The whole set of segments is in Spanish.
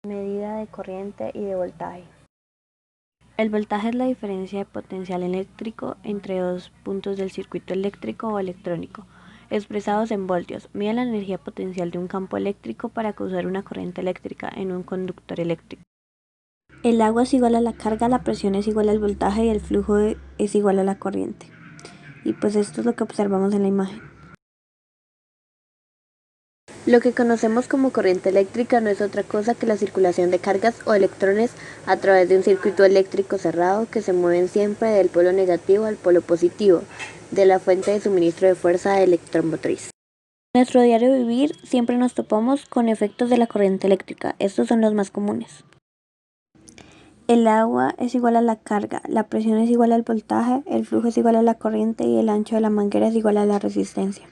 Medida de corriente y de voltaje. El voltaje es la diferencia de potencial eléctrico entre dos puntos del circuito eléctrico o electrónico, expresados en voltios. Mide la energía potencial de un campo eléctrico para causar una corriente eléctrica en un conductor eléctrico. El agua es igual a la carga, la presión es igual al voltaje y el flujo es igual a la corriente. Y pues esto es lo que observamos en la imagen. Lo que conocemos como corriente eléctrica no es otra cosa que la circulación de cargas o electrones a través de un circuito eléctrico cerrado que se mueven siempre del polo negativo al polo positivo de la fuente de suministro de fuerza electromotriz. En nuestro diario vivir siempre nos topamos con efectos de la corriente eléctrica. Estos son los más comunes. El agua es igual a la carga, la presión es igual al voltaje, el flujo es igual a la corriente y el ancho de la manguera es igual a la resistencia.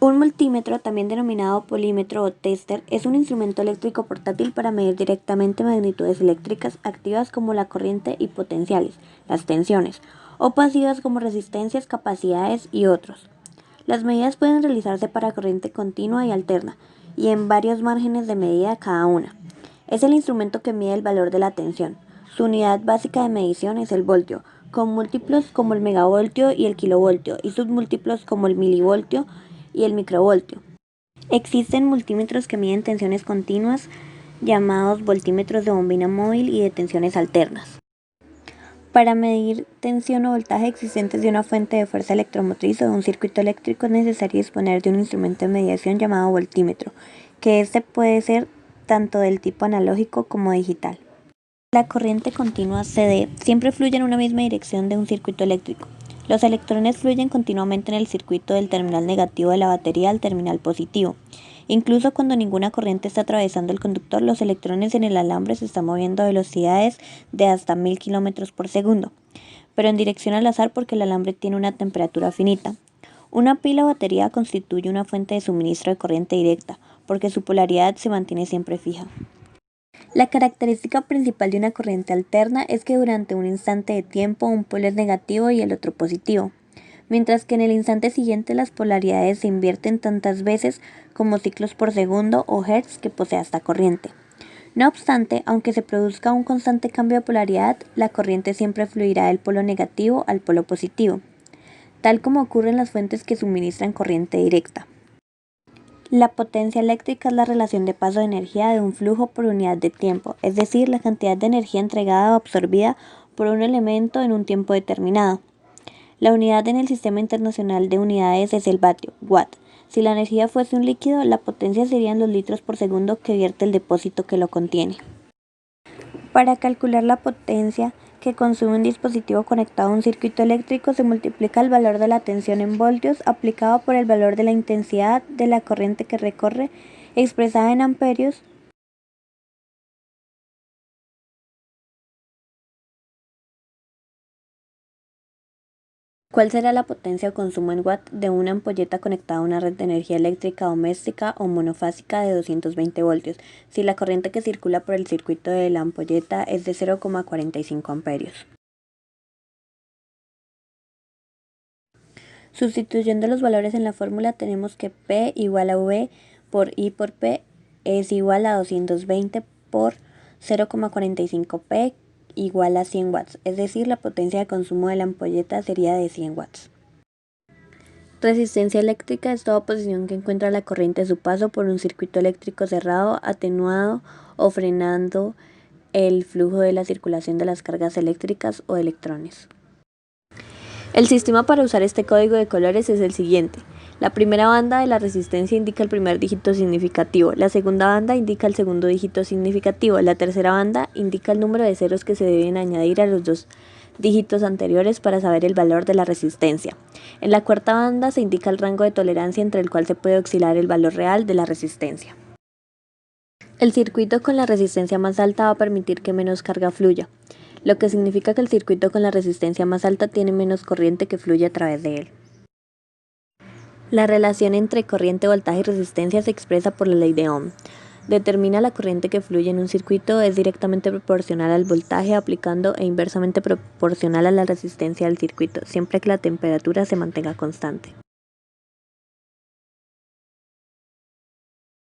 Un multímetro, también denominado polímetro o tester, es un instrumento eléctrico portátil para medir directamente magnitudes eléctricas activas como la corriente y potenciales, las tensiones, o pasivas como resistencias, capacidades y otros. Las medidas pueden realizarse para corriente continua y alterna, y en varios márgenes de medida cada una. Es el instrumento que mide el valor de la tensión. Su unidad básica de medición es el voltio, con múltiplos como el megavoltio y el kilovoltio, y submúltiplos como el milivoltio y el microvoltio. Existen multímetros que miden tensiones continuas, llamados voltímetros de bobina móvil y de tensiones alternas. Para medir tensión o voltaje existentes de una fuente de fuerza electromotriz o de un circuito eléctrico es necesario disponer de un instrumento de medición llamado voltímetro, que puede ser tanto del tipo analógico como digital. La corriente continua CD siempre fluye en una misma dirección de un circuito eléctrico. Los electrones fluyen continuamente en el circuito del terminal negativo de la batería al terminal positivo. Incluso cuando ninguna corriente está atravesando el conductor, los electrones en el alambre se están moviendo a velocidades de hasta 1000 km por segundo, pero en dirección al azar porque el alambre tiene una temperatura finita. Una pila o batería constituye una fuente de suministro de corriente directa, porque su polaridad se mantiene siempre fija. La característica principal de una corriente alterna es que durante un instante de tiempo un polo es negativo y el otro positivo, mientras que en el instante siguiente las polaridades se invierten tantas veces como ciclos por segundo o hertz que posea esta corriente. No obstante, aunque se produzca un constante cambio de polaridad, la corriente siempre fluirá del polo negativo al polo positivo, tal como ocurre en las fuentes que suministran corriente directa. La potencia eléctrica es la relación de paso de energía de un flujo por unidad de tiempo, es decir, la cantidad de energía entregada o absorbida por un elemento en un tiempo determinado. La unidad en el Sistema Internacional de Unidades es el vatio, watt. Si la energía fuese un líquido, la potencia serían los litros por segundo que vierte el depósito que lo contiene. Para calcular la potencia que consume un dispositivo conectado a un circuito eléctrico, se multiplica el valor de la tensión en voltios aplicado por el valor de la intensidad de la corriente que recorre, expresada en amperios. ¿Cuál será la potencia o consumo en watt de una ampolleta conectada a una red de energía eléctrica doméstica o monofásica de 220 voltios, si la corriente que circula por el circuito de la ampolleta es de 0,45 amperios? Sustituyendo los valores en la fórmula tenemos que P igual a V por I por P es igual a 220 por 0,45 P igual a 100 watts, es decir, la potencia de consumo de la ampolleta sería de 100 watts. Resistencia eléctrica es toda posición que encuentra la corriente a su paso por un circuito eléctrico cerrado, atenuado o frenando el flujo de la circulación de las cargas eléctricas o electrones. El sistema para usar este código de colores es el siguiente. La primera banda de la resistencia indica el primer dígito significativo, la segunda banda indica el segundo dígito significativo, la tercera banda indica el número de ceros que se deben añadir a los dos dígitos anteriores para saber el valor de la resistencia. En la cuarta banda se indica el rango de tolerancia entre el cual se puede oscilar el valor real de la resistencia. El circuito con la resistencia más alta va a permitir que menos carga fluya, lo que significa que el circuito con la resistencia más alta tiene menos corriente que fluye a través de él. La relación entre corriente, voltaje y resistencia se expresa por la ley de Ohm. Determina la corriente que fluye en un circuito es directamente proporcional al voltaje aplicando e inversamente proporcional a la resistencia del circuito, siempre que la temperatura se mantenga constante.